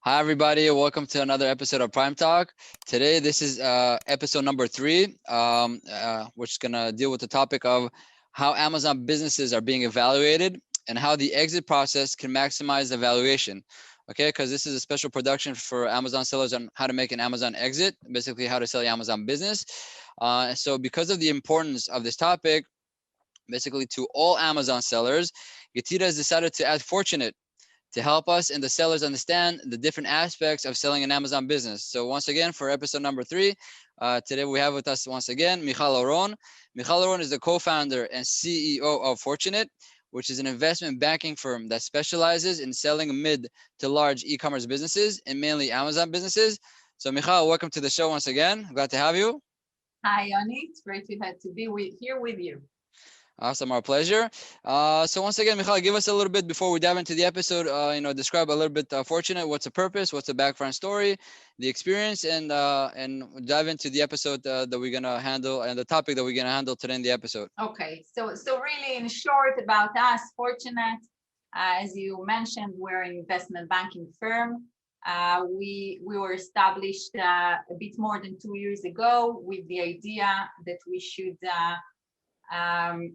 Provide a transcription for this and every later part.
Hi, everybody. Welcome to another episode of Prime Talk. Today, this is episode number 3, which is going to deal with the topic of how Amazon businesses are being evaluated and how the exit process can maximize the valuation. Okay, because this is a special production for Amazon sellers on how to make an Amazon exit, basically how to sell your Amazon business. So because of the importance of this topic, basically to all Amazon sellers, Getita has decided to add Fortunet to help us and the sellers understand the different aspects of selling an Amazon business. So once again, for episode number 3, today we have with us once again, Michal Oron. Michal Oron is the co-founder and CEO of Fortunet, which is an investment banking firm that specializes in selling mid to large e-commerce businesses and mainly Amazon businesses. So Michal, welcome to the show once again. Glad to have you. Hi, Yoni. It's great to be here with you. Awesome, our pleasure. So once again, Michal, give us a little bit before we dive into the episode. Describe a little bit Fortunet. What's the purpose? What's the background story, the experience, and dive into the episode that we're gonna handle and the topic that we're gonna handle today in the episode. Okay, so really in short about us, Fortunet, as you mentioned, we're an investment banking firm. We were established a bit more than 2 years ago with the idea that we should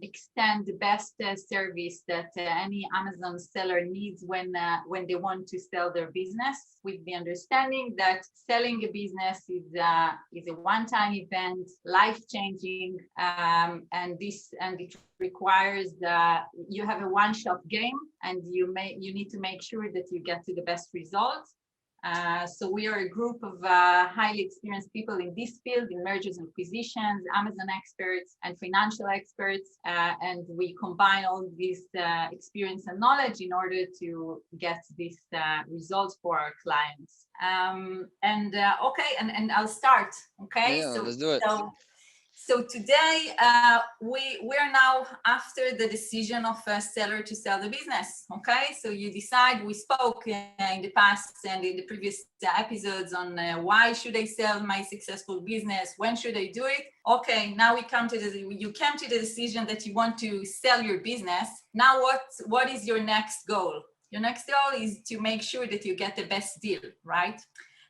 extend the best service that any Amazon seller needs when they want to sell their business, with the understanding that selling a business is a one-time event, life-changing, and it requires you have a one-shot game, and you need to make sure that you get to the best results. So we are a group of highly experienced people in this field, in mergers and acquisitions, Amazon experts and financial experts, and we combine all this experience and knowledge in order to get these results for our clients. Okay, and I'll start. Okay, Yeah, let's do it. So today we're now after the decision of a seller to sell the business. Okay, so you decide. We spoke in the past and in the previous episodes on why should I sell my successful business? When should I do it? Okay, now you came to the decision that you want to sell your business. Now what is your next goal? Your next goal is to make sure that you get the best deal, right?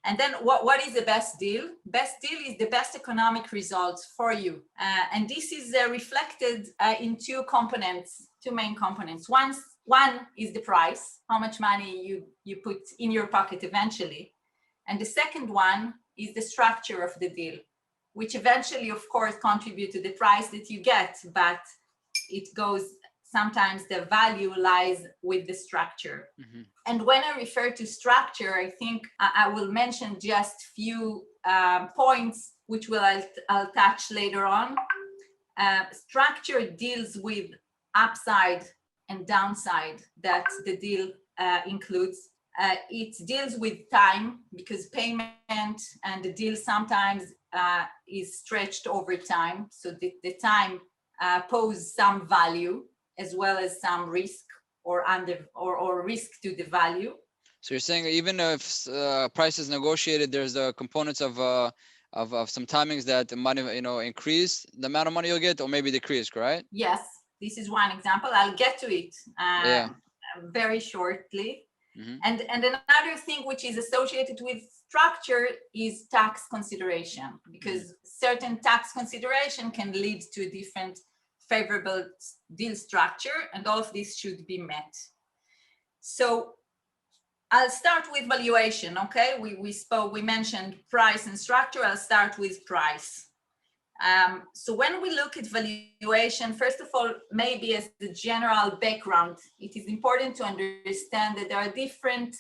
And then what is the best deal? Best deal is the best economic results for you. And this is reflected in two main components. One is the price, how much money you put in your pocket eventually. And the second one is the structure of the deal, which eventually, of course, contribute to the price that you get, but it goes, sometimes the value lies with the structure. Mm-hmm. And when I refer to structure, I think I will mention just few points, which I'll touch later on. Structure deals with upside and downside that the deal includes. It deals with time, because payment and the deal sometimes is stretched over time. So the time poses some value as well as some risk or risk to the value. So you're saying even if price is negotiated, there's the components of some timings that the money, increase the amount of money you'll get, or maybe decrease, right? Yes, this is one example. I'll get to it very shortly. Mm-hmm. And another thing which is associated with structure is tax consideration, because certain tax consideration can lead to a different favorable deal structure, and all of this should be met. So I'll start with valuation. Okay, we mentioned price and structure. I'll start with price. So when we look at valuation, first of all, maybe as the general background, it is important to understand that there are different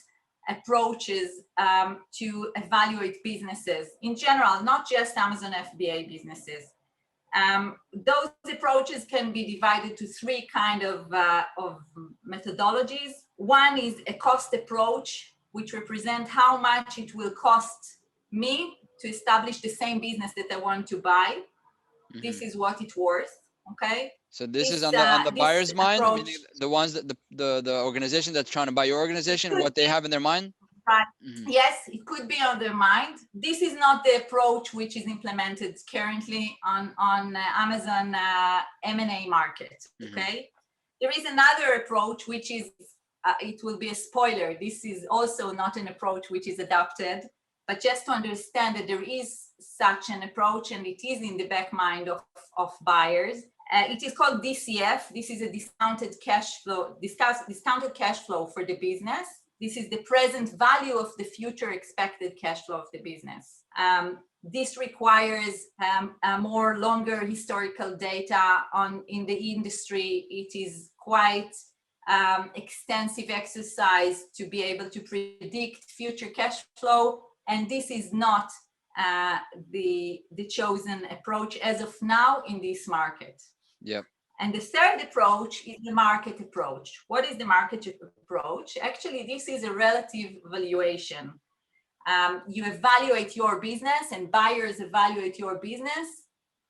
approaches to evaluate businesses in general, not just Amazon FBA businesses. Those approaches can be divided to three kind of methodologies. One is a cost approach, which represents how much it will cost me to establish the same business that I want to buy. Mm-hmm. This is what it's worth. Okay. So this is on the buyer's mind, meaning the ones that the organization that's trying to buy your organization, what they have in their mind. Right. Mm-hmm. Yes, it could be on their mind. This is not the approach which is implemented currently on Amazon M&A market. Okay. Mm-hmm. There is another approach which is it will be a spoiler. This is also not an approach which is adopted, but just to understand that there is such an approach and it is in the back mind of buyers. It is called DCF. This is a discounted cash flow for the business. This is the present value of the future expected cash flow of the business. This requires a more longer historical data in the industry. It is quite extensive exercise to be able to predict future cash flow, and this is not the chosen approach as of now in this market. Yep. And the third approach is the market approach. What is the market approach? Actually, this is a relative valuation. You evaluate your business and buyers evaluate your business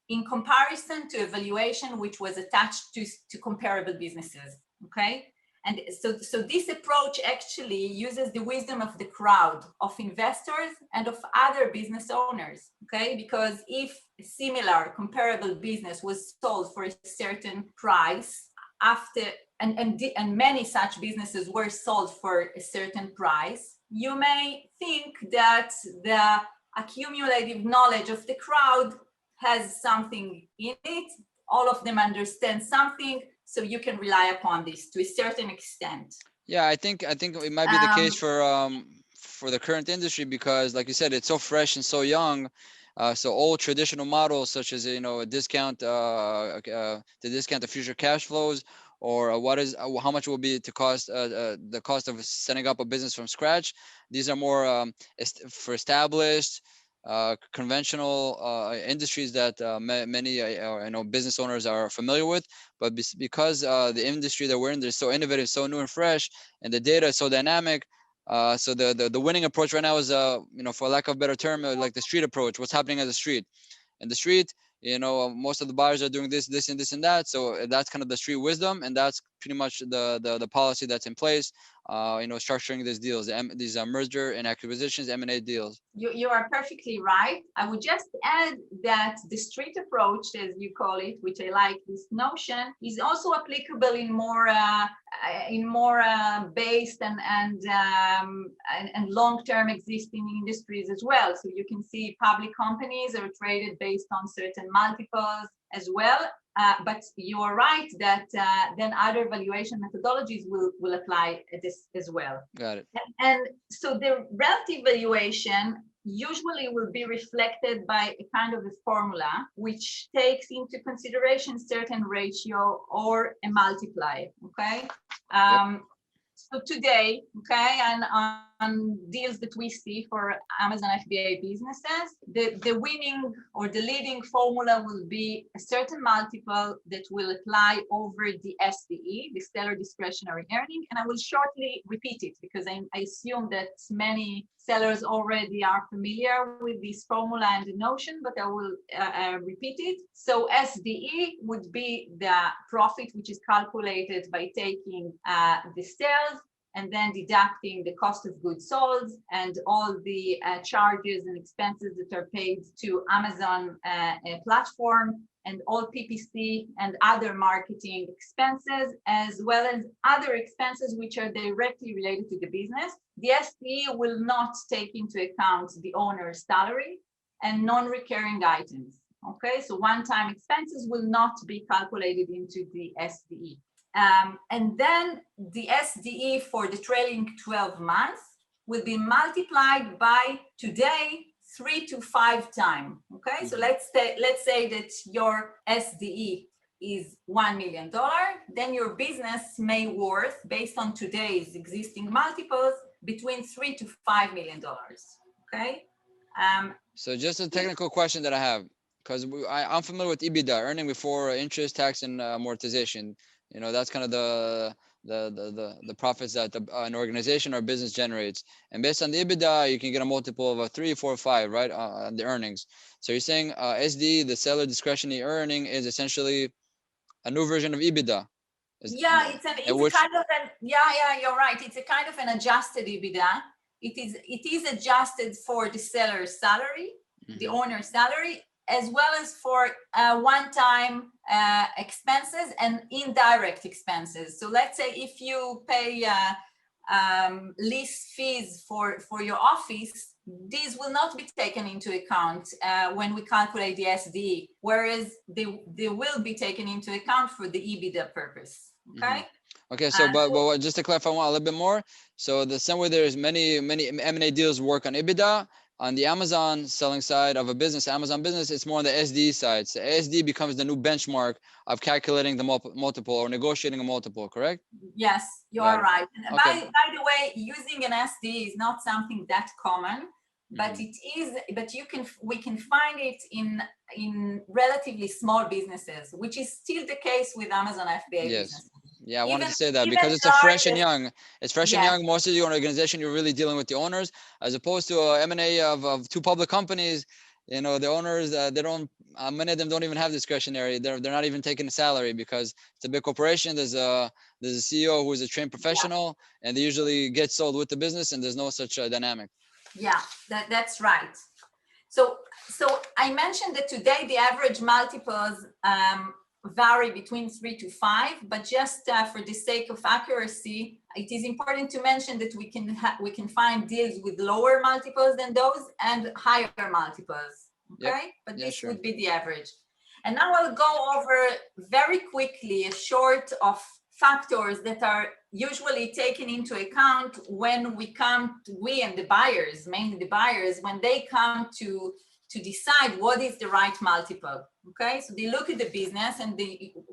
in comparison to a valuation which was attached to comparable businesses, okay? And so this approach actually uses the wisdom of the crowd, of investors and of other business owners, okay? Because if a similar comparable business was sold for a certain price and many such businesses were sold for a certain price, you may think that the accumulative knowledge of the crowd has something in it. All of them understand something, so you can rely upon this to a certain extent. Yeah, I think it might be the case for the current industry because, like you said, it's so fresh and so young. So old traditional models such as a discount, the discount of future cash flows, or how much will be to cost the cost of setting up a business from scratch. These are more for established, conventional industries that many business owners are familiar with. But because the industry that we're in is so innovative, so new and fresh, and the data is so dynamic, so the winning approach right now is for lack of a better term, like the street approach. What's happening at the street? In the street, most of the buyers are doing this and that. So that's kind of the street wisdom, and that's pretty much the policy that's in place. Structuring these deals, these merger and acquisitions, M&A deals. You are perfectly right. I would just add that the street approach, as you call it, which I like this notion, is also applicable in more based and long-term existing industries as well. So you can see public companies are traded based on certain multiples as well. But you are right that then other valuation methodologies will apply this as well. Got it. And so the relative valuation usually will be reflected by a kind of a formula which takes into consideration certain ratio or a multiplier, okay? Yep. So today, okay, and on deals that we see for Amazon FBA businesses, the winning or the leading formula will be a certain multiple that will apply over the SDE, the seller discretionary earning. And I will shortly repeat it because I assume that many sellers already are familiar with this formula and the notion, but I will repeat it. So SDE would be the profit, which is calculated by taking the sales and then deducting the cost of goods sold and all the charges and expenses that are paid to Amazon platform, and all PPC and other marketing expenses, as well as other expenses which are directly related to the business. The SDE will not take into account the owner's salary and non-recurring items. Okay, so one-time expenses will not be calculated into the SDE. And then the SDE for the trailing 12 months will be multiplied by today 3 to 5 times. Okay, so let's say that your SDE is $1 million, then your business may worth, based on today's existing multiples, between $3 to $5 million. Okay. So just a technical question that I have, because I'm familiar with EBITDA, earning before interest, tax, and amortization. That's kind of the profits that an organization or business generates. And based on the EBITDA, you can get a multiple of 3, 4, 5, right, on the earnings. So you're saying SD, the seller discretionary earning, is essentially a new version of EBITDA. Yeah, it's you're right. It's a kind of an adjusted EBITDA. It is adjusted for the seller's salary, the owner's salary, as well as for one-time expenses and indirect expenses. So let's say if you pay lease fees for your office, these will not be taken into account when we calculate the SD, whereas they will be taken into account for the EBITDA purpose. Okay. Okay, so but just to clarify one a little bit more, so the same way there's many M&A deals work on EBITDA. On the Amazon selling side of a business, Amazon business, it's more on the SD side. So SD becomes the new benchmark of calculating the multiple or negotiating a multiple, correct? Yes, you Got are it. right. And Okay. by the way, using an SD is not something that common, but it is. But we can find it in relatively small businesses, which is still the case with Amazon FBA Yes. businesses. Yeah, I wanted to say that even because it's a fresh and largest- young. It's fresh and Yes. young. Most of your organization, you're really dealing with the owners, as opposed to a M&A of two public companies. You know, the owners, they don't. Many of them don't even have discretionary. They're not even taking a salary because it's a big corporation. There's a CEO who is a trained professional, and they usually get sold with the business, and there's no such dynamic. Yeah, that's right. So I mentioned that today the average multiples vary between 3 to 5, but just for the sake of accuracy, it is important to mention that we can find deals with lower multiples than those and higher multiples. Okay, Yep. but Yeah, this sure. would be the average. And now I'll go over very quickly a short of factors that are usually taken into account when we and the buyers, mainly the buyers, when they come to decide what is the right multiple. Okay, so they look at the business and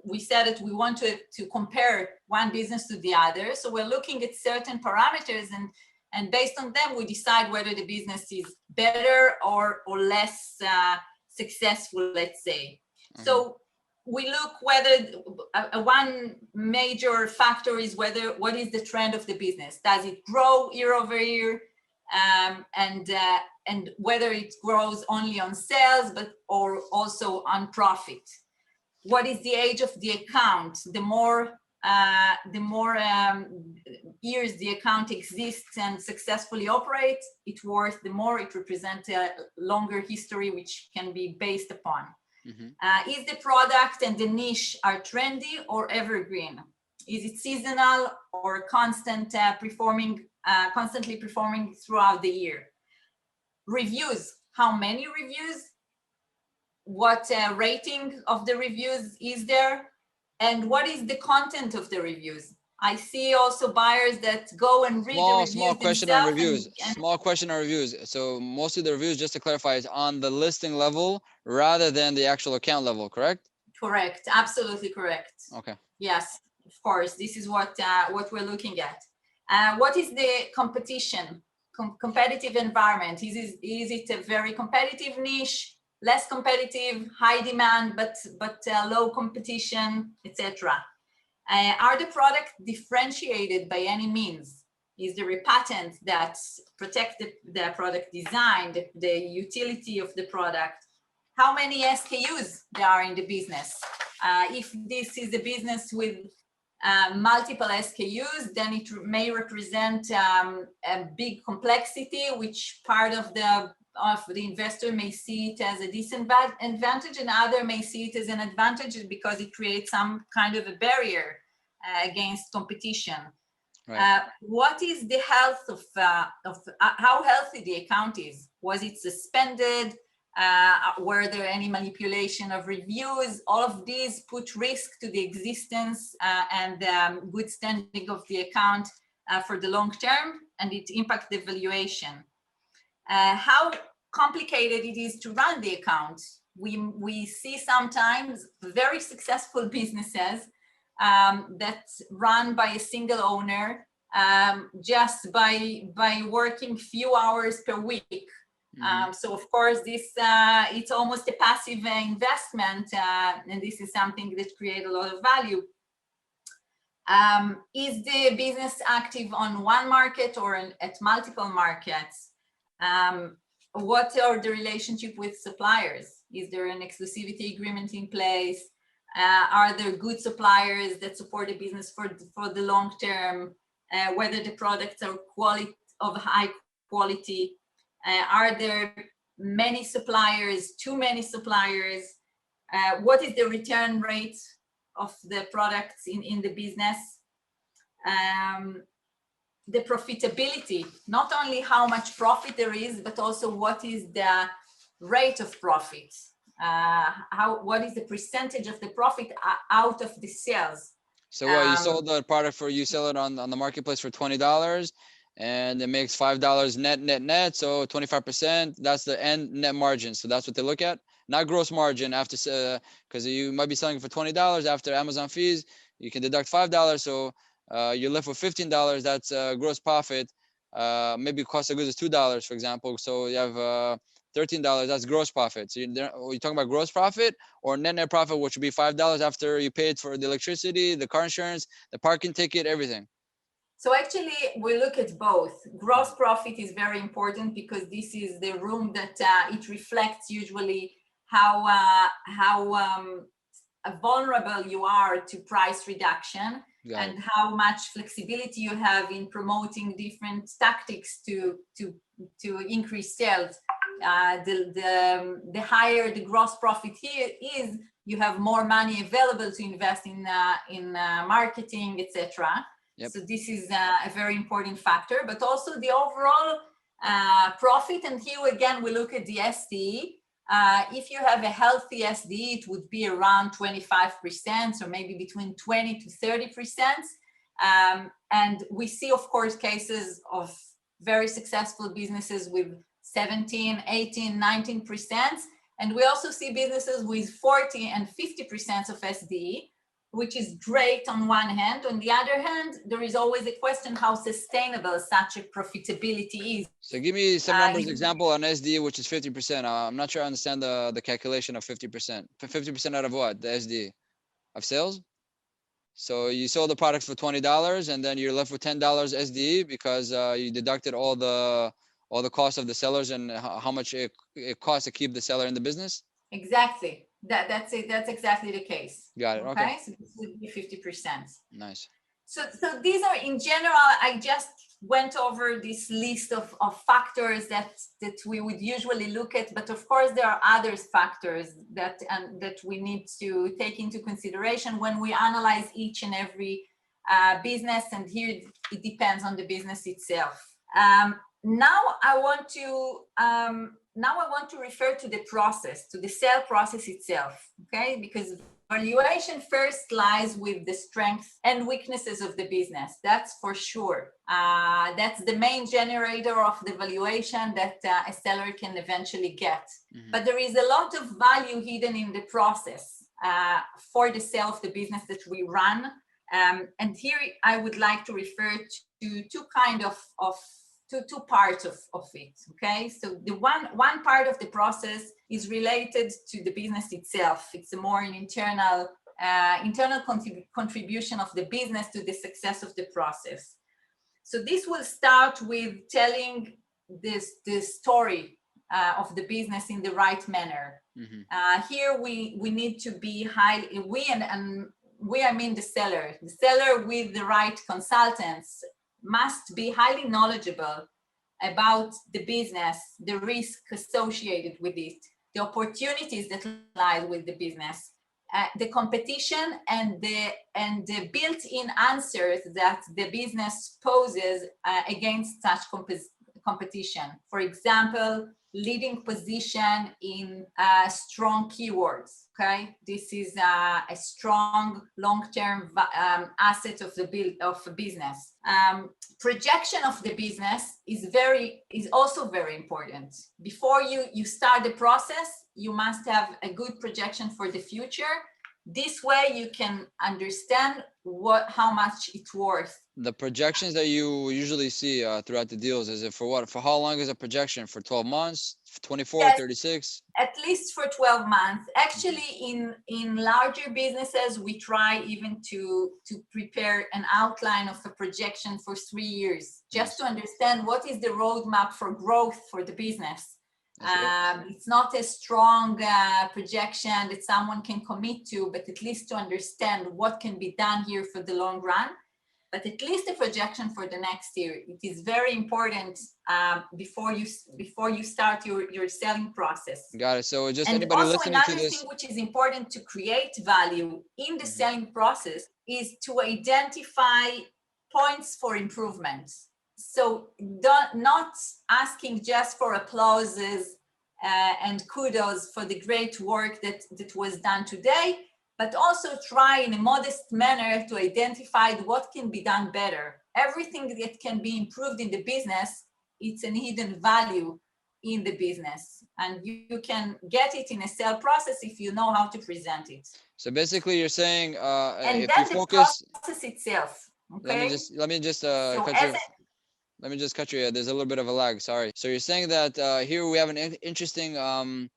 we said that we want to compare one business to the other. So we're looking at certain parameters and based on them, we decide whether the business is better or less successful, let's say. So we look whether one major factor is what is the trend of the business. Does it grow year over year? And whether it grows only on sales, or also on profit. What is the age of the account? The more years the account exists and successfully operates, it's worth the more. It represents a longer history which can be based upon. Is the product and the niche are trendy or evergreen? Is it seasonal or constantly performing throughout the year? Reviews, how many reviews? What rating of the reviews is there? And what is the content of the reviews? I see also buyers that go and read the reviews Small question on themselves reviews. Small question on reviews. So most of the reviews, just to clarify, is on the listing level rather than the actual account level, correct? Correct, absolutely correct. Okay. Yes, of course. This is what we're looking at. What is the competition? Competitive environment? Is it a very competitive niche, less competitive, high demand, but low competition, etc.? Are the products differentiated by any means? Is there a patent that protects the product design, the utility of the product? How many SKUs there are in the business? If this is a business with multiple SKUs, then it may represent a big complexity, which part of the investor may see it as a disadvantage and other may see it as an advantage because it creates some kind of a barrier against competition. Right. What is the health of how healthy the account is? Was it suspended? Were there any manipulation of reviews? All of these put risk to the existence and good standing of the account for the long term, and it impacts the valuation. How complicated it is to run the account. We see sometimes very successful businesses that run by a single owner just by working few hours per week. So of course this it's almost a passive investment, and this is something that creates a lot of value. Is the business active on one market or at multiple markets? What are the relationship with suppliers? Is there an exclusivity agreement in place? Are there good suppliers that support the business for the long term? Whether the products are of high quality? Are there many suppliers, too many suppliers, what is the return rate of the products in the business, the profitability, not only how much profit there is, but also what is the rate of profit, what is the percentage of the profit out of the sales. So what, you sold the product you sell it on the marketplace for $20 and it makes $5 net. So 25%, that's the end net margin. So that's what they look at, not gross margin after, because you might be selling it for $20 after Amazon fees, you can deduct $5. So you're left with $15. That's gross profit. Maybe cost of goods is $2, for example. So you have $13. That's gross profit. So you're talking about gross profit or net profit, which would be $5 after you paid for the electricity, the car insurance, the parking ticket, everything. So actually, we look at both. Gross profit is very important because this is the room that it reflects usually how vulnerable you are to price reduction and how much flexibility you have in promoting different tactics to increase sales. The higher the gross profit here is, you have more money available to invest in marketing, etc. Yep. So this is a very important factor, but also the overall profit. And here again, we look at the SD. If you have a healthy SD, it would be around 25%, or maybe between 20 to 30%. And we see, of course, cases of very successful businesses with 17, 18, 19%. And we also see businesses with 40 and 50% of SD, which is great on one hand. On the other hand, there is always a question how sustainable such a profitability is. So give me some numbers, example on SD, which is 50%. I'm not sure I understand the calculation of 50%. 50% out of what? The SD? Of sales? So you sold the product for $20 and then you're left with $10 SD because you deducted all the cost of the sellers and how much it costs to keep the seller in the business? Exactly. That's it. That's exactly the case. Got it. Okay. So this would be 50%. Nice. So these are, in general, I just went over this list of factors that we would usually look at, but of course there are other factors that we need to take into consideration when we analyze each and every business, and here it depends on the business itself. Now I want to refer to the process, to the sale process itself, okay? Because valuation first lies with the strengths and weaknesses of the business, that's for sure. That's the main generator of the valuation that a seller can eventually get. Mm-hmm. But there is a lot of value hidden in the process for the sale of the business that we run. And here I would like to refer to two parts of it, okay? So the one part of the process is related to the business itself. It's a more internal contribution of the business to the success of the process. So this will start with telling the story of the business in the right manner. Mm-hmm. Here we need to be I mean the seller with the right consultants must be highly knowledgeable about the business, the risk associated with it, the opportunities that lie with the business, the competition, and the built-in answers that the business poses against such competition. For example, leading position in strong keywords. Okay, this is a strong long-term asset of a business. Projection of the business is also very important. Before you start the process, you must have a good projection for the future. This way you can understand how much it's worth. The projections that you usually see throughout the deals, is it for what? For how long is a projection? For 12 months? 24, yes, 36? At least for 12 months. Actually, in larger businesses, we try even to prepare an outline of a projection for 3 years, just to understand what is the roadmap for growth for the business. It's not a strong projection that someone can commit to, but at least to understand what can be done here for the long run. but at least a projection for the next year. It is very important before you start your selling process. Got it. So just And anybody also listening to another this. thing which is important to create value in the selling process is to identify points for improvement. So not asking just for applauses and kudos for the great work that was done today, but also try in a modest manner to identify what can be done better. Everything that can be improved in the business, it's an hidden value in the business, and you can get it in a sale process if you know how to present it. So basically you're saying And if then you the focus, process itself, let me okay? just So cut you. Let me just cut you. There's a little bit of a lag. Sorry. So you're saying that here we have an interesting um,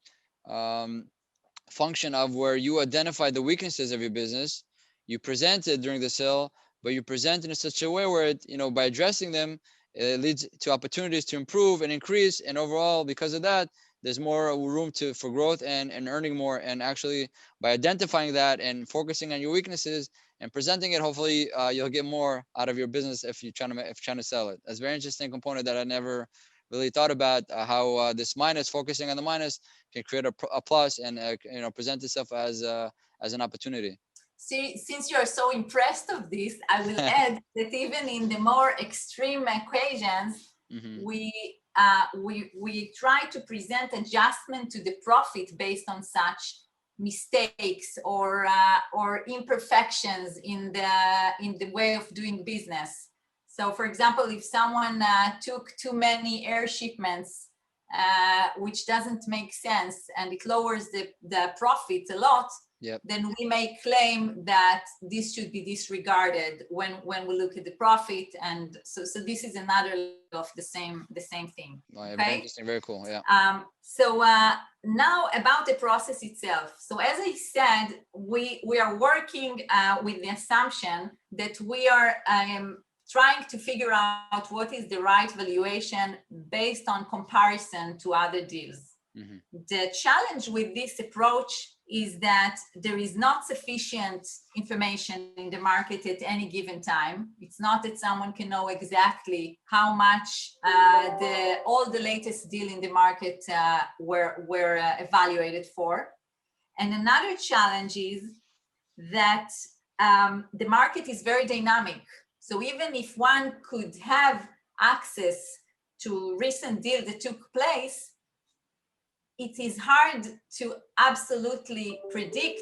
function of where you identify the weaknesses of your business, you present it during the sale, but you present it in such a way where it, by addressing them, it leads to opportunities to improve and increase, and overall, because of that, there's more room for growth and earning more. And actually, by identifying that and focusing on your weaknesses and presenting it, hopefully you'll get more out of your business if you're trying to sell it. That's a very interesting component that I never really thought about, how this minus, focusing on the minus, can create a plus and present itself as an opportunity. See, since you're so impressed of this, I will add that even in the more extreme equations, we try to present adjustment to the profit based on such mistakes or imperfections in the way of doing business. So, for example, if someone took too many air shipments, which doesn't make sense, and it lowers the profit a lot, then we may claim that this should be disregarded when we look at the profit. And so this is another of the same thing. Okay? Very interesting, very cool. Yeah. So now about the process itself. So as I said, we are working with the assumption that we are trying to figure out what is the right valuation based on comparison to other deals. The challenge with this approach is that there is not sufficient information in the market at any given time. It's not that someone can know exactly how much all the latest deal in the market were evaluated for. And another challenge is that the market is very dynamic. So even if one could have access to recent deals that took place, it is hard to absolutely predict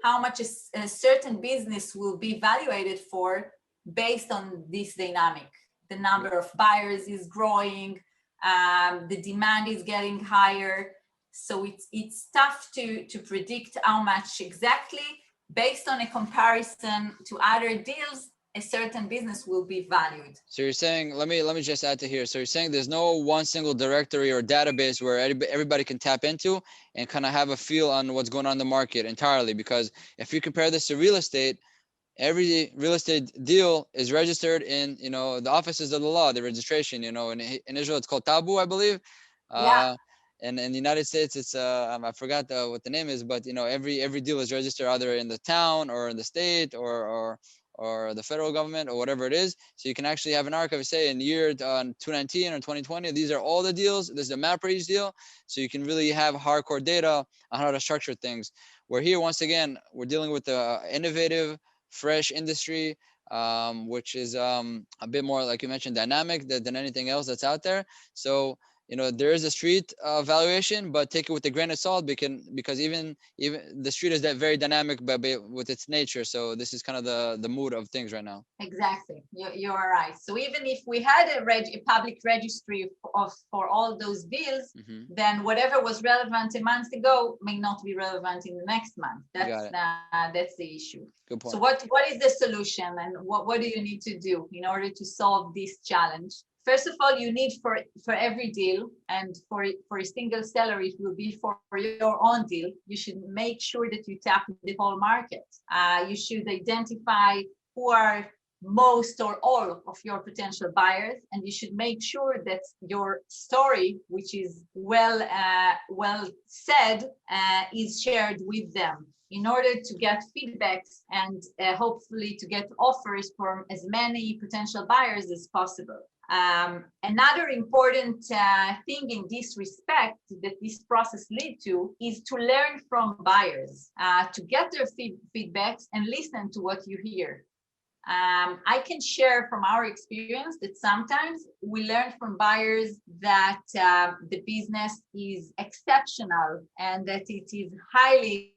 how much a certain business will be valuated for based on this dynamic. The number of buyers is growing, the demand is getting higher. So it's tough to predict how much exactly, based on a comparison to other deals, a certain business will be valued. So you're saying, let me just add to here. So you're saying there's no one single directory or database where everybody can tap into and kind of have a feel on what's going on in the market entirely. Because if you compare this to real estate, every real estate deal is registered in, the offices of the law, the registration, in Israel, it's called tabu, I believe. Yeah. And in the United States, it's I forgot what the name is, but every deal is registered either in the town or in the state or the federal government or whatever it is. So you can actually have an archive, say in year 2019 or 2020, these are all the deals. This is a map for each deal. So you can really have hardcore data on how to structure things. Where here, once again, we're dealing with the innovative, fresh industry, which is a bit more, like you mentioned, dynamic than anything else that's out there. So there is a street valuation, but take it with a grain of salt, because even the street is that very dynamic, but with its nature. So this is kind of the mood of things right now. Exactly, you are right. So even if we had a public registry for all those deals, then whatever was relevant a month ago may not be relevant in the next month. That's the issue. Good point. So what is the solution, and what do you need to do in order to solve this challenge? First of all, you need for every deal, and for a single seller, it will be for your own deal, you should make sure that you tap the whole market. You should identify who are most or all of your potential buyers, and you should make sure that your story, which is well said, is shared with them. in order to get feedbacks and hopefully to get offers from as many potential buyers as possible. Another important thing in this respect that this process leads to is to learn from buyers, to get their feedbacks and listen to what you hear. I can share from our experience that sometimes we learn from buyers that the business is exceptional and that it is highly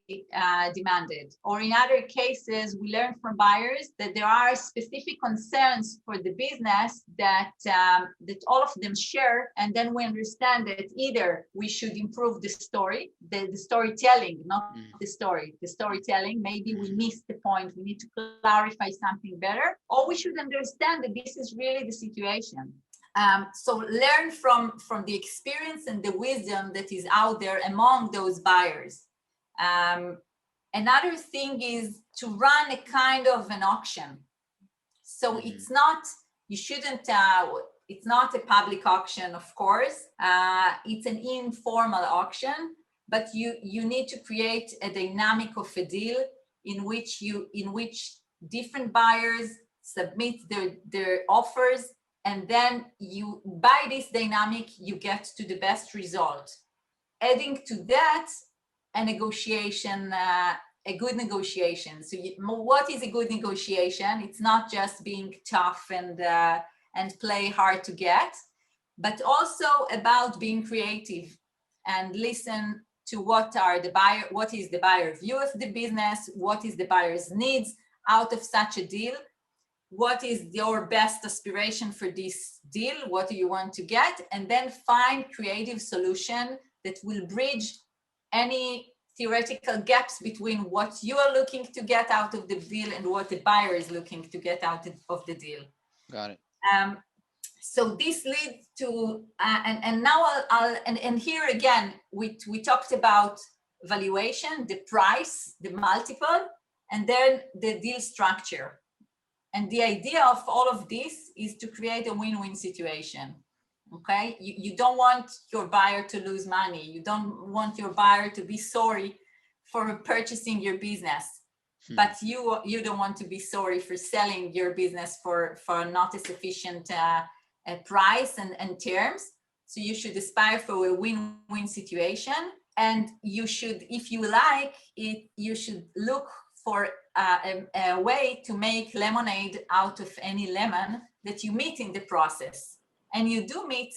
demanded. Or in other cases, we learn from buyers that there are specific concerns for the business that all of them share. And then we understand that either we should improve the story, the storytelling, not the story, the storytelling. Maybe we missed the point. We need to clarify something better, or we should understand that this is really the situation. So learn from the experience and the wisdom that is out there among those buyers. Another thing is to run a kind of an auction. So it's not, you shouldn't, it's not a public auction, of course. It's an informal auction, but you need to create a dynamic of a deal in which different buyers submit their offers, and then you, by this dynamic, you get to the best result. Adding to that, a negotiation, a good negotiation. So what is a good negotiation? It's not just being tough and play hard to get, but also about being creative and listen to what is the buyer view of the business, what is the buyer's needs out of such a deal, what is your best aspiration for this deal, what do you want to get, and then find creative solution that will bridge any theoretical gaps between what you are looking to get out of the deal and what the buyer is looking to get out of the deal. Got it. So this leads to, and now and here again, we talked about valuation, the price, the multiple, and then the deal structure. And the idea of all of this is to create a win-win situation. Okay, you don't want your buyer to lose money. You don't want your buyer to be sorry for purchasing your business, but you don't want to be sorry for selling your business for not a sufficient price and terms. So you should aspire for a win-win situation, and you should, if you like it, you should look for a way to make lemonade out of any lemon that you meet in the process. And you do meet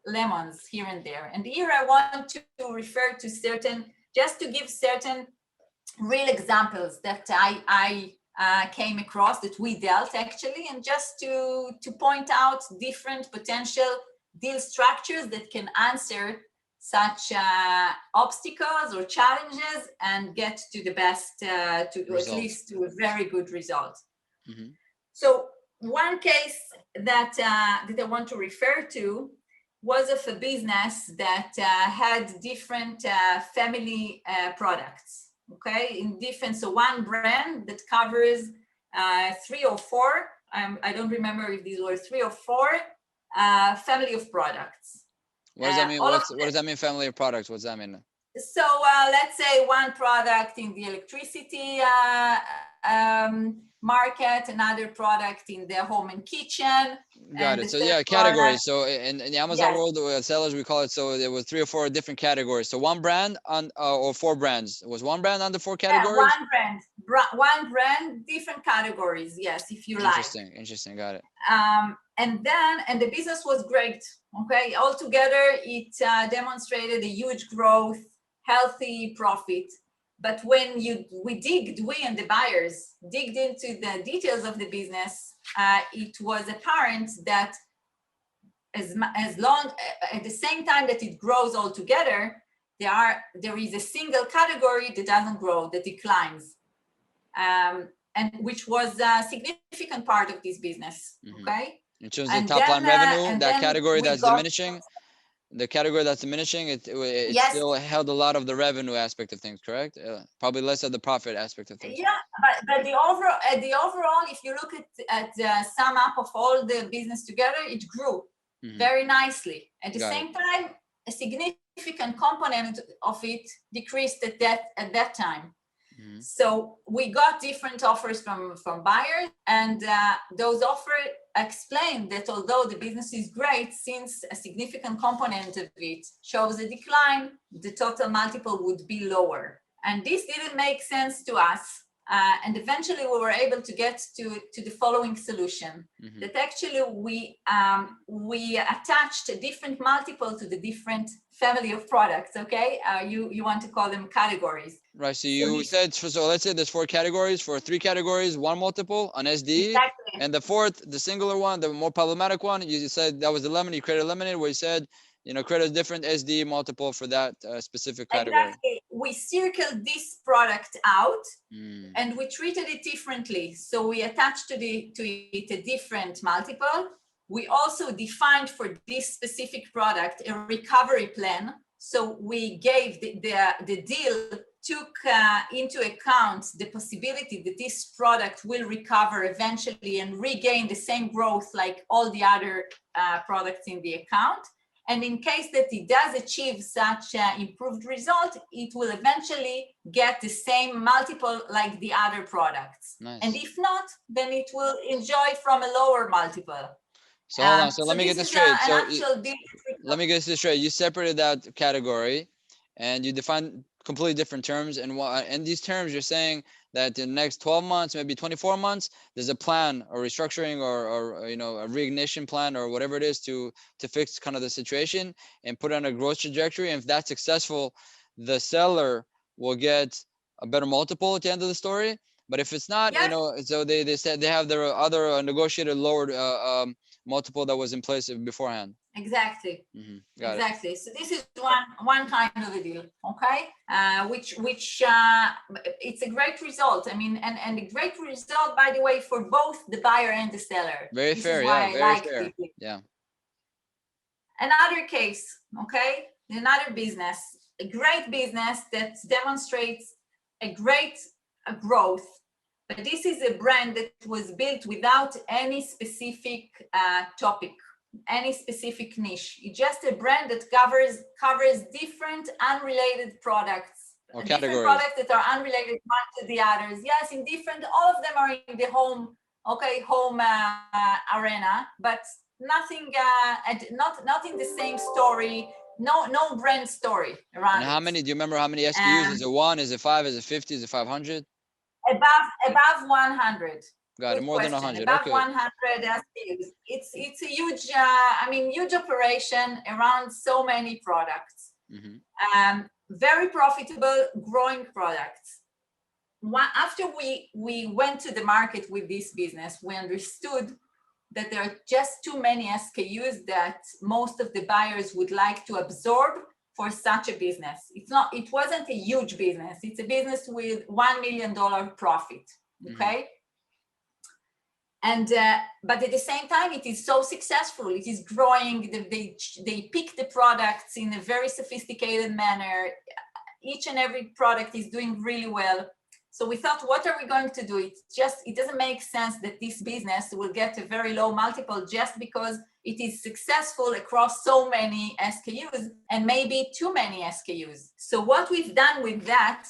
lemons here and there. And here I want to refer to certain, just to give certain real examples that I came across, that we dealt actually, and just to point out different potential deal structures that can answer such obstacles or challenges and get to the best, at least to a very good result. So one case that I want to refer to was of a business that had different family products, okay, in different, so one brand that covers 3 or 4, I don't remember if these were 3 or 4 family of products. What does that mean? What does that mean, family of products? What does that mean? So let's say one product in the electricity market, another product in the home and kitchen. Got it. So yeah, categories. So in the Amazon world, sellers, we call it, so there were 3 or 4 different categories. So one brand on or 4 brands. Was one brand on the 4 categories? One brand, different categories. Yes, if you like. Interesting. Got it. And the business was great. Okay, altogether it demonstrated a huge growth, healthy profit. But when we and the buyers digged into the details of the business, it was apparent that as long at the same time that it grows altogether, there is a single category that doesn't grow, that declines, and which was a significant part of this business. Okay. In terms of top line revenue, that category that's diminishing, the category that's diminishing, it still held a lot of the revenue aspect of things, correct? Probably less of the profit aspect of things. Yeah, but the overall, if you look at the sum up of all the business together, it grew very nicely. At the same time, a significant component of it decreased at that time. Mhm. So we got different offers from buyers, and those offers explain that although the business is great, since a significant component of it shows a decline, the total multiple would be lower. And this didn't make sense to us. And eventually we were able to get to the following solution, that actually we attached a different multiple to the different family of products, okay? You want to call them categories. Right. So you said, so let's say there's 4 categories. For 3 categories, 1 multiple on SDE. Exactly. And the fourth, the singular one, the more problematic one, you said that was the lemon. You created lemonade, where you said, create a different SDE multiple for that specific category. Exactly. We circled this product out Mm. and we treated it differently. So we attached to it a different multiple. We also defined for this specific product a recovery plan. So we gave the deal took into account the possibility that this product will recover eventually and regain the same growth like all the other products in the account. And in case that it does achieve such improved result, it will eventually get the same multiple like the other products. Nice. And if not, then it will enjoy from a lower multiple. So hold on. So let me get this straight. Let me get this straight. You separated that category, and you defined completely different terms. And in these terms, you're saying that in the next 12 months, maybe 24 months, there's a plan or restructuring or a reignition plan or whatever it is to fix kind of the situation and put on a growth trajectory. And if that's successful, the seller will get a better multiple at the end of the story. But if it's not, yes. So they said they have their other negotiated lowered multiple that was in place beforehand. Exactly. Got exactly. It. So this is one kind of a deal, okay? Which it's a great result. I mean, and a great result, by the way, for both the buyer and the seller. Very this fair, is why yeah. Very fair. it. Yeah. Another case, okay? Another business, a great business that demonstrates a great growth. But this is a brand that was built without any specific topic, any specific niche. It's just a brand that covers different unrelated products, or different categories. Products that are unrelated one to the others. Yes, in different, all of them are in the home arena, but nothing, not in the same story. No brand story around. And how many? Do you remember how many SKUs? Is it 1? Is it 5? Is it 50? Is it 500? Above 100. Got it. More than 100. Above Okay. 100 SKUs. It's a huge, huge operation around so many products. Very profitable, growing products. After we went to the market with this business, we understood that there are just too many SKUs that most of the buyers would like to absorb for such a business. It wasn't a huge business. It's a business with $1 million profit, okay? And but at the same time, it is so successful. It is growing. They pick the products in a very sophisticated manner. Each and every product is doing really well. So we thought, what are we going to do? It doesn't make sense that this business will get a very low multiple just because it is successful across so many SKUs and maybe too many SKUs. So what we've done with that,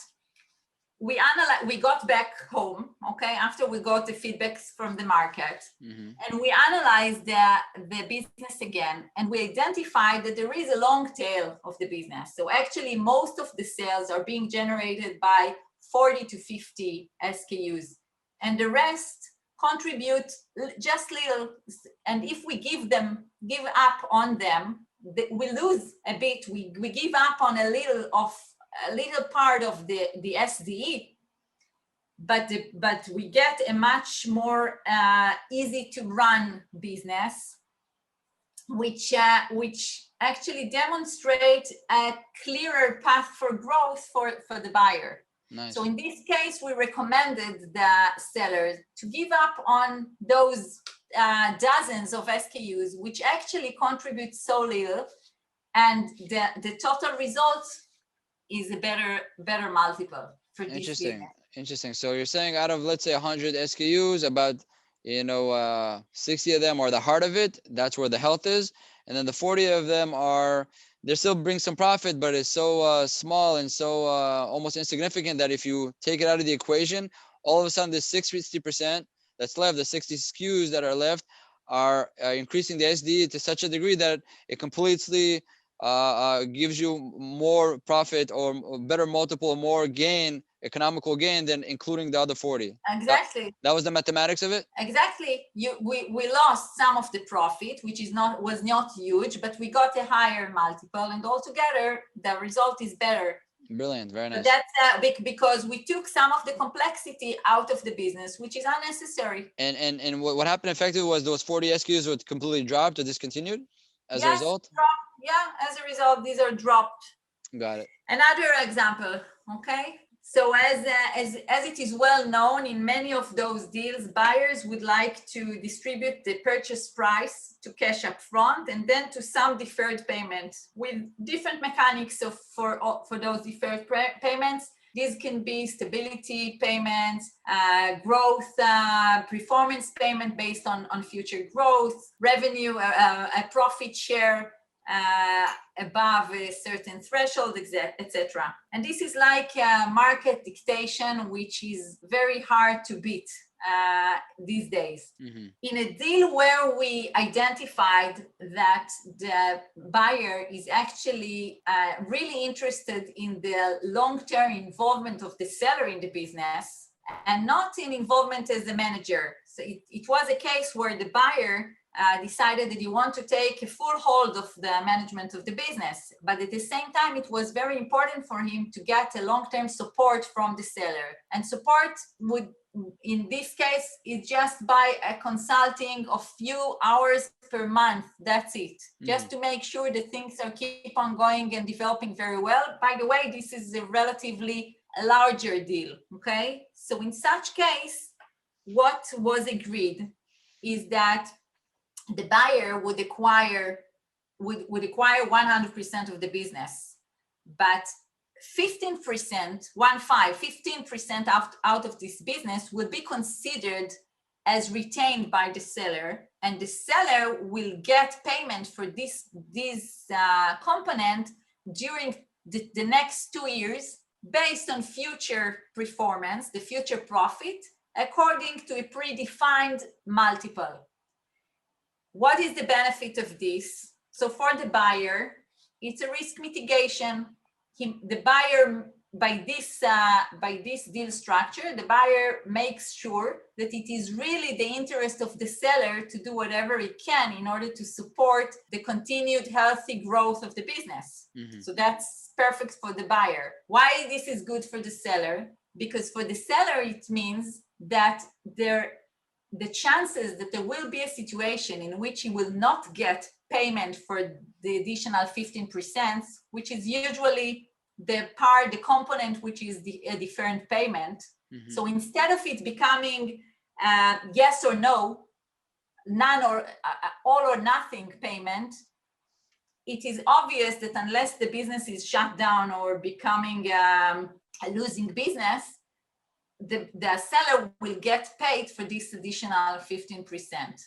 we got back home, okay, after we got the feedbacks from the market, and we analyzed the business again, and we identified that there is a long tail of the business. So actually, most of the sales are being generated by 40 to 50 SKUs, and the rest contribute just little. And if we give up on them, we lose a bit. We give up on a little part of the SDE, but we get a much more easy to run business, which actually demonstrate a clearer path for growth for the buyer. Nice. So in this case, we recommended the sellers to give up on those dozens of SKUs, which actually contribute so little, and the total result is a better multiple for this business. Interesting. So you're saying out of, let's say, 100 SKUs, about 60 of them are the heart of it. That's where the health is, and then the 40 of them are they still bring some profit, but it's so small and so almost insignificant that if you take it out of the equation, all of a sudden this 60% that's left, the 60 SKUs that are left, are increasing the SD to such a degree that it completely gives you more profit or better multiple, more gain, economical gain than including the other 40. Exactly. That was the mathematics of it. Exactly. We lost some of the profit, which was not huge, but we got a higher multiple, and altogether the result is better. Brilliant, very nice. So that's because we took some of the complexity out of the business, which is unnecessary. And what happened effectively was those 40 SKUs were completely dropped or discontinued as a result? Yeah, as a result, these are dropped. Got it. Another example, okay? So as it is well known, in many of those deals, buyers would like to distribute the purchase price to cash up front and then to some deferred payment with different mechanics for those deferred payments. These can be stability payments, growth, performance payment based on future growth, revenue, a profit share, above a certain threshold, etc. And this is like market dictation, which is very hard to beat these days. Mm-hmm. In a deal where we identified that the buyer is actually really interested in the long-term involvement of the seller in the business and not in involvement as a manager. So it was a case where the buyer decided that he wanted to take a full hold of the management of the business. But at the same time, it was very important for him to get a long-term support from the seller. And support would, in this case, is just by a consulting of few hours per month. That's it. Mm-hmm. Just to make sure that things are keep on going and developing very well. By the way, this is a relatively larger deal, okay? So in such case, what was agreed is that the buyer would acquire 100% of the business, but 15% out of this business would be considered as retained by the seller, and the seller will get payment for this component during the next 2 years based on future performance, the future profit, according to a predefined multiple. What is the benefit of this? So for the buyer, it's a risk mitigation. The buyer, by this deal structure, the buyer makes sure that it is really the interest of the seller to do whatever it can in order to support the continued healthy growth of the business. Mm-hmm. So that's perfect for the buyer. Why this is good for the seller? Because for the seller, it means that the chances that there will be a situation in which he will not get payment for the additional 15%, which is usually the component which is a different payment. Mm-hmm. So instead of it becoming yes or no, none or all or nothing payment, it is obvious that unless the business is shut down or becoming a losing business, the seller will get paid for this additional 15%.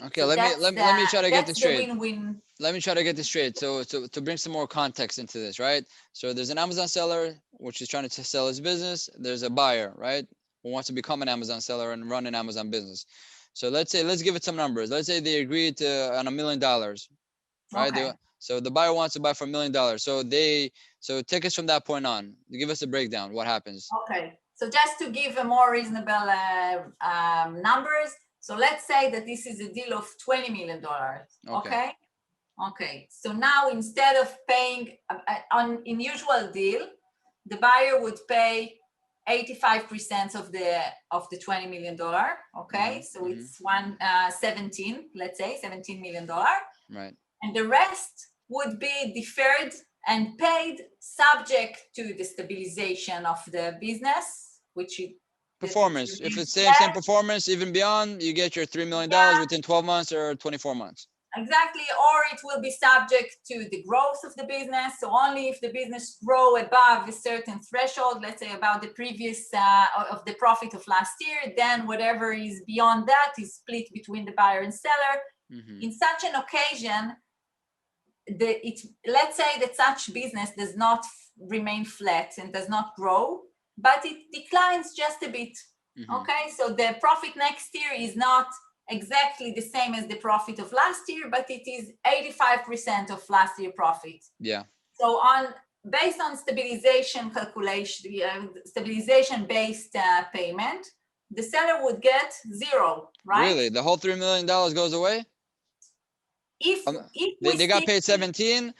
Okay, so let me try to get this straight. Win-win. Let me try to get this straight. So to bring some more context into this, right? So there's an Amazon seller which is trying to sell his business. There's a buyer, right, who wants to become an Amazon seller and run an Amazon business. So let's give it some numbers. Let's say they agreed on $1 million, right? Okay. So the buyer wants to buy for $1 million. So take us from that point on. Give us a breakdown. What happens? Okay. So just to give a more reasonable numbers, so let's say that this is a deal of $20 million, okay? Okay, so now instead of paying, in usual deal, the buyer would pay 85% of the $20 million, okay? Mm-hmm. So it's 17, let's say, $17 million. Right. And the rest would be deferred and paid subject to the stabilization of the business, which performance. If it's same performance, even beyond, you get your $3 million within 12 months or 24 months. Exactly, or it will be subject to the growth of the business. So only if the business grow above a certain threshold, let's say about the previous of the profit of last year, then whatever is beyond that is split between the buyer and seller. Mm-hmm. In such an occasion, let's say that such business does not remain flat and does not grow, but it declines just a bit. Okay, so the profit next year is not exactly the same as the profit of last year, but it is 85% of last year profit. Yeah. So based on stabilization calculation, stabilization based payment, the seller would get zero, right? Really, the whole $3 million goes away? If They got paid 17.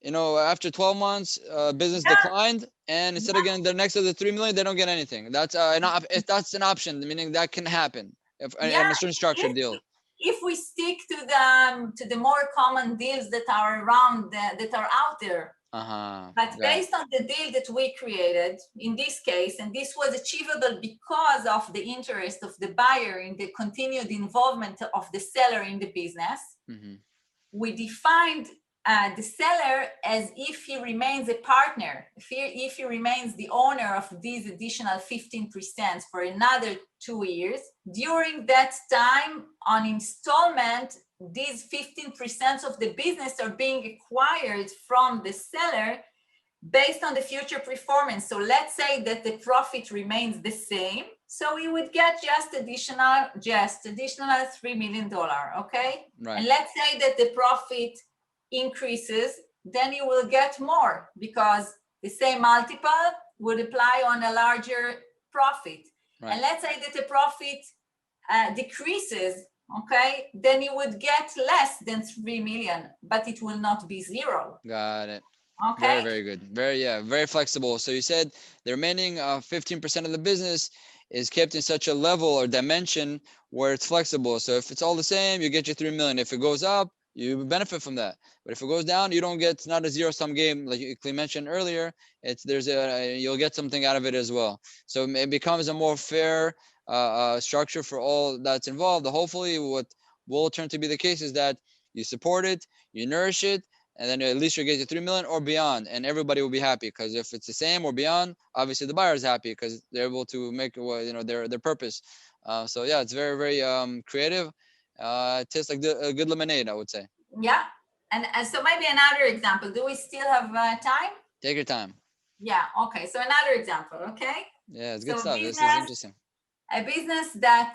After 12 months, business declined, and instead of getting the next of the 3 million, they don't get anything. That's that's an option, meaning that can happen in a certain structured deal. If we stick to the more common deals that are around that are out there. But based on the deal that we created in this case, and this was achievable because of the interest of the buyer in the continued involvement of the seller in the business, we defined the seller as if he remains a partner, if he remains the owner of these additional 15% for another 2 years. During that time, on installment, these 15% of the business are being acquired from the seller based on the future performance. So let's say that the profit remains the same. So we would get just additional $3 million, okay? Right. And let's say that the profit increases, then you will get more because the same multiple would apply on a larger profit. Right. And let's say that the profit decreases, okay, then you would get less than 3 million, but it will not be zero. Got it. Okay. Very, very good. Very flexible. So you said the remaining 15% of the business is kept in such a level or dimension where it's flexible. So if it's all the same, you get your 3 million. If it goes up, you benefit from that. But if it goes down, you don't get. It's not a zero-sum game like you mentioned earlier. You'll get something out of it as well. So it becomes a more fair structure for all that's involved. Hopefully, what will turn to be the case is that you support it, you nourish it, and then at least you get your 3 million or beyond, and everybody will be happy. Because if it's the same or beyond, obviously the buyer is happy because they're able to make their purpose. So yeah, it's very, very creative. It tastes like a good lemonade, I would say. Yeah, and so maybe another example. Do we still have time? Take your time. Yeah. Okay. So another example. Okay. Yeah, it's good stuff. This is interesting. A business that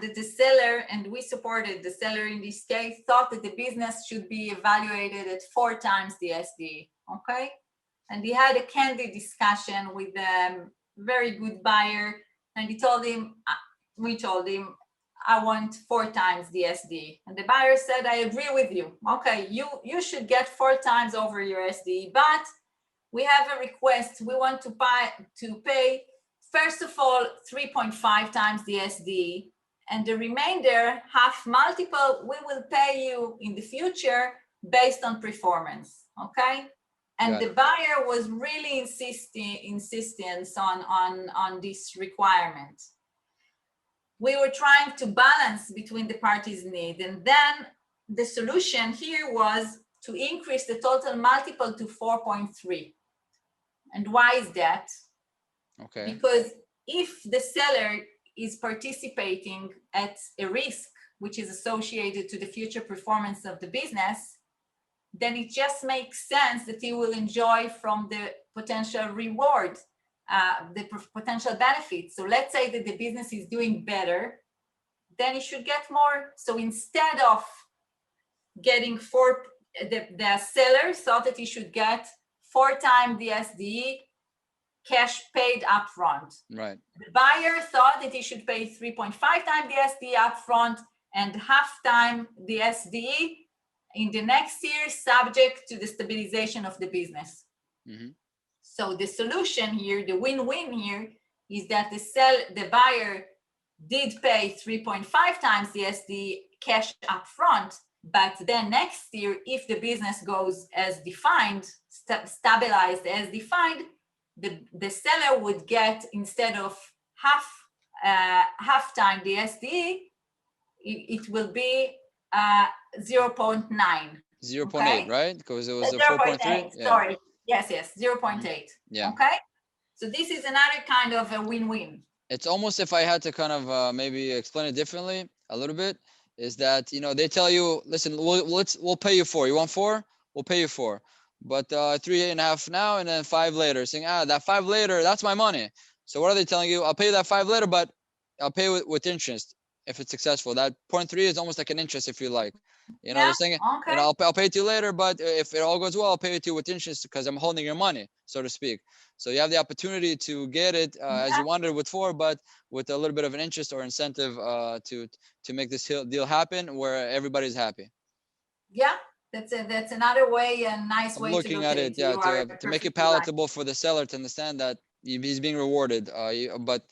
the seller, and we supported the seller in this case, thought that the business should be evaluated at 4 times the SDE. Okay, and he had a candid discussion with a very good buyer, and we told him, I want 4 times the SDE. And the buyer said, I agree with you. Okay, you should get 4 times over your SDE, but we have a request. We want to pay first of all 3.5 times the SDE, and the remainder, half multiple, we will pay you in the future based on performance. Okay. And the buyer was really insistent on this requirement. We were trying to balance between the parties' need, and then the solution here was to increase the total multiple to 4.3. And why is that? Okay. Because if the seller is participating at a risk which is associated to the future performance of the business, then it just makes sense that he will enjoy from the potential reward, the potential benefits. So let's say that the business is doing better, then he should get more. So instead of getting the seller thought that he should get 4 times the SDE, cash paid upfront. Right. The buyer thought that he should pay 3.5 times the SDE upfront and half time the SDE in the next year, subject to the stabilization of the business. Mm-hmm. So the solution here, the win-win here, is that the buyer did pay 3.5 times the SDE cash upfront, but then next year, if the business goes as defined, stabilized as defined, the seller would get, instead of half time the SDE, it will be 0.9. 0.8, okay? Right? Because it was a 4.3. Yeah. Sorry. Yes, 0.8. Yeah. Okay. So this is another kind of a win-win. It's almost, if I had to kind of maybe explain it differently a little bit, is that they tell you, listen, we'll pay you 4. You want 4? we'll pay you 4. But 3.5 now, and then 5 later, saying, that 5 later, that's my money. So what are they telling you? I'll pay you that 5 later, but I'll pay with interest if it's successful. That 0.3 is almost like an interest, if you like. They're saying, okay. I'll pay it to you later, but if it all goes well, I'll pay it to you with interest because I'm holding your money, so to speak. So you have the opportunity to get it as you wanted with 4, but with a little bit of an interest or incentive to make this deal happen where everybody's happy. Yeah, that's another way, a nice way looking to look at at it. Yeah, to make it perfectly right. palatable for the seller to understand that he's being rewarded. But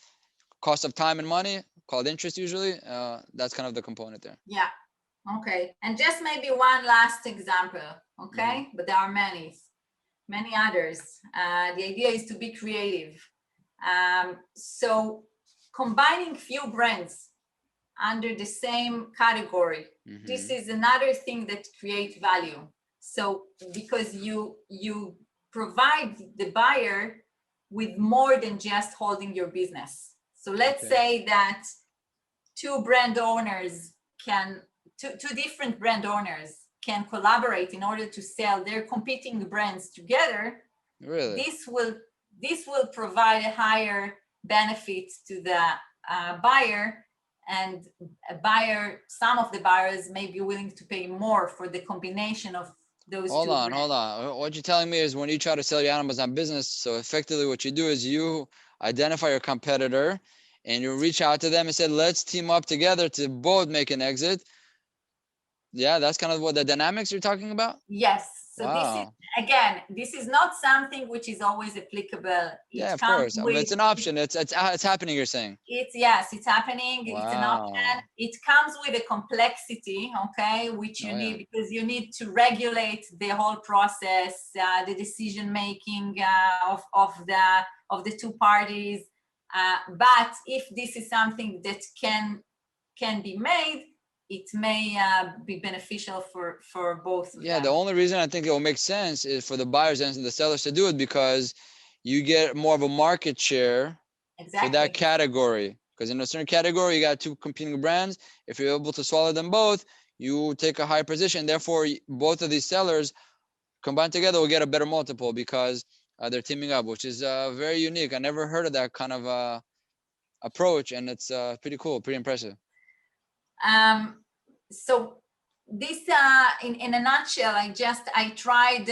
cost of time and money, called interest usually, that's kind of the component there. Yeah. Okay. And just maybe one last example. Okay. But there are many others. The idea is to be creative. So combining few brands under the same category, this is another thing that creates value. So because you provide the buyer with more than just holding your business. So let's say that two different brand owners can collaborate in order to sell their competing brands together. Really? This will provide a higher benefit to the buyer, and some of the buyers may be willing to pay more for the combination of those two brands. Hold on. What you're telling me is when you try to sell your Amazon business, so effectively what you do is you identify your competitor and you reach out to them and say, let's team up together to both make an exit. Yeah, that's kind of what the dynamics you're talking about? Yes. So wow. This is not something which is always applicable. Yeah, of course. It's an option. It's happening, you're saying. It's happening. Wow. It's an option. It comes with a complexity, okay, which you need because you need to regulate the whole process, the decision making of the two parties. But if this is something that can be made, it may be beneficial for both of them. The only reason I think it will make sense is for the buyers and the sellers to do it because you get more of a market share for that category. Because in a certain category, you got two competing brands. If you're able to swallow them both, you take a higher position. Therefore, both of these sellers combined together will get a better multiple because they're teaming up, which is very unique. I never heard of that kind of approach, and it's pretty cool, pretty impressive. So this, in a nutshell, I tried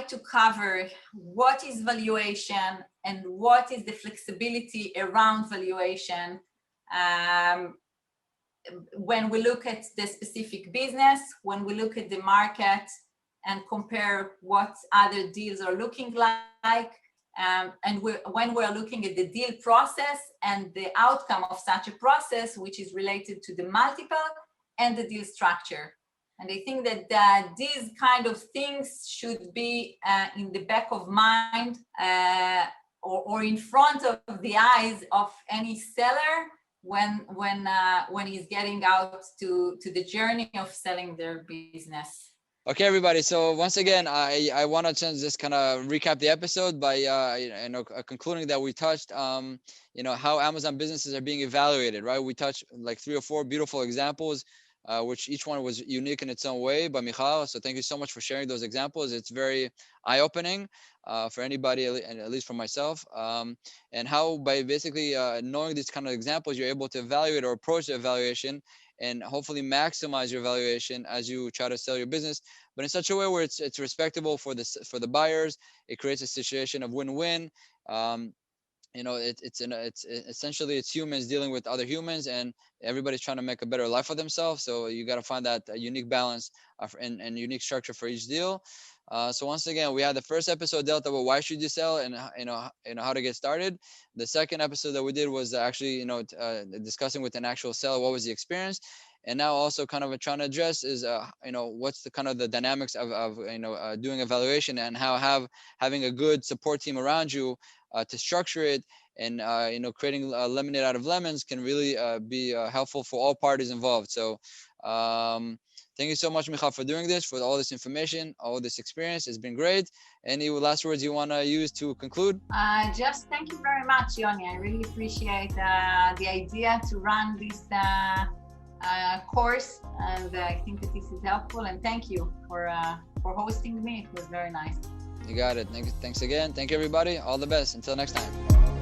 to cover what is valuation and what is the flexibility around valuation. When we look at the specific business, when we look at the market and compare what other deals are looking like, and when we're looking at the deal process and the outcome of such a process, which is related to the multiple and the deal structure. And I think that these kind of things should be in the back of mind or in front of the eyes of any seller when he's getting out to the journey of selling their business. Okay, everybody. So once again, I want to just kind of recap the episode by concluding that we touched how Amazon businesses are being evaluated, right? We touched like 3 or 4 beautiful examples, which each one was unique in its own way by Michal. So thank you so much for sharing those examples. It's very eye-opening for anybody, and at least for myself, and how by basically knowing these kind of examples, you're able to evaluate or approach the evaluation and hopefully maximize your valuation as you try to sell your business, but in such a way where it's respectable for the buyers. It creates a situation of win-win. It's essentially it's humans dealing with other humans, and everybody's trying to make a better life for themselves. So you got to find that unique balance and unique structure for each deal. So once again, we had the first episode dealt with why should you sell and how to get started. The second episode that we did was actually discussing with an actual seller what was the experience, and now also kind of trying to address is what's the kind of the dynamics of doing evaluation and how having a good support team around you to structure it and creating lemonade out of lemons can really be helpful for all parties involved. So thank you so much, Michal, for doing this, for all this information, all this experience. It's been great. Any last words you want to use to conclude? Just thank you very much, Yoni. I really appreciate the idea to run this course, and I think that this is helpful. And thank you for for hosting me. It was very nice. You got it. Thanks again. Thank you, everybody. All the best. Until next time.